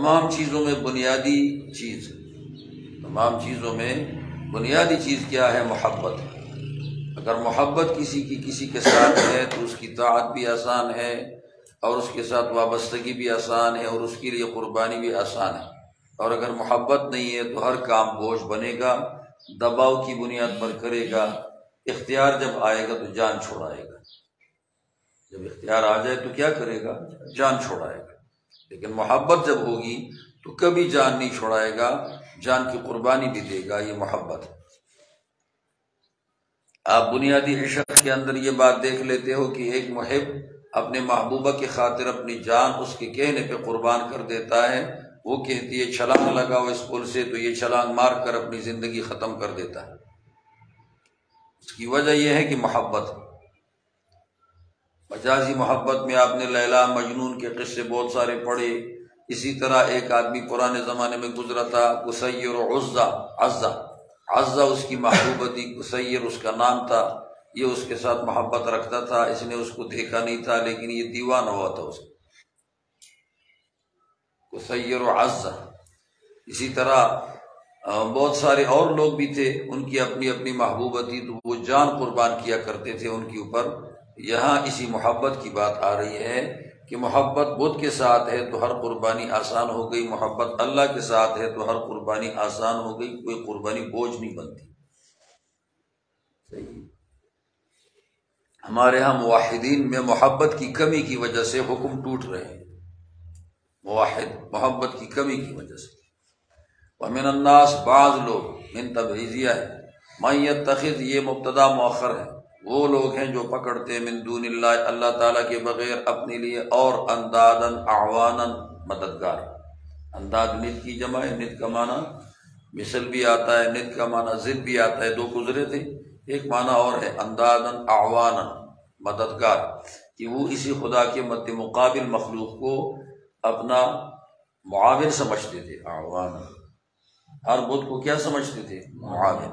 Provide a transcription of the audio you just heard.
تمام چیزوں میں بنیادی چیز، تمام چیزوں میں بنیادی چیز کیا ہے؟ محبت۔ اگر محبت کسی کی کسی کے ساتھ ہے تو اس کی طاعت بھی آسان ہے، اور اس کے ساتھ وابستگی بھی آسان ہے، اور اس کے لیے قربانی بھی آسان ہے۔ اور اگر محبت نہیں ہے تو ہر کام بوجھ بنے گا، دباؤ کی بنیاد پر کرے گا، اختیار جب آئے گا تو جان چھوڑائے گا۔ جب اختیار آ جائے تو کیا کرے گا؟ جان چھوڑائے گا۔ لیکن محبت جب ہوگی تو کبھی جان نہیں چھوڑائے گا، جان کی قربانی بھی دے گا۔ یہ محبت ہے۔ آپ بنیادی عشق کے اندر یہ بات دیکھ لیتے ہو کہ ایک محب اپنے محبوبہ کی خاطر اپنی جان اس کے کہنے پہ قربان کر دیتا ہے۔ وہ کہتی ہے چھلانگ لگاؤ اس پل سے، تو یہ چھلانگ مار کر اپنی زندگی ختم کر دیتا ہے۔ اس کی وجہ یہ ہے کہ محبت۔ مجازی محبت میں آپ نے لیلا مجنون کے قصے بہت سارے پڑھے۔ اسی طرح ایک آدمی پرانے زمانے میں گزرا تھا، قصیر و عزہ اس کی محبوبہ تھی، قصیر اس کا نام تھا۔ یہ اس کے ساتھ محبت رکھتا تھا، اس نے اس کو دیکھا نہیں تھا لیکن یہ دیوانہ ہوا تھا اس کا، قصیر و عزہ۔ اسی طرح بہت سارے اور لوگ بھی تھے، ان کی اپنی اپنی محبوبہ تھی تو وہ جان قربان کیا کرتے تھے ان کے اوپر۔ یہاں اسی محبت کی بات آ رہی ہے کہ محبت بدھ کے ساتھ ہے تو ہر قربانی آسان ہو گئی، محبت اللہ کے ساتھ ہے تو ہر قربانی آسان ہو گئی، کوئی قربانی بوجھ نہیں بنتی۔ صحیح۔ ہمارے ہاں موحدین میں محبت کی کمی کی وجہ سے حکم ٹوٹ رہے ہیں، موحد محبت کی کمی کی وجہ سے۔ ومن الناس بعض لوگ، من تبعیضیہ ہے، من یتخذ یہ مبتدا مؤخر ہے، وہ لوگ ہیں جو پکڑتے من دون اللہ اللہ تعالیٰ کے بغیر اپنے لیے اور اندادن اعوانا مددگار۔ انداد ند کی جمع ہے، ند کا معنی مثل بھی آتا ہے، ند کا معنی ضد بھی آتا ہے، دو گزرے تھے۔ ایک معنی اور ہے اندادن اعوانا مددگار، کہ وہ اسی خدا کے مد مقابل مخلوق کو اپنا معاون سمجھتے تھے۔ اعوانا، ہر بدھ کو کیا سمجھتے تھے؟ معاون۔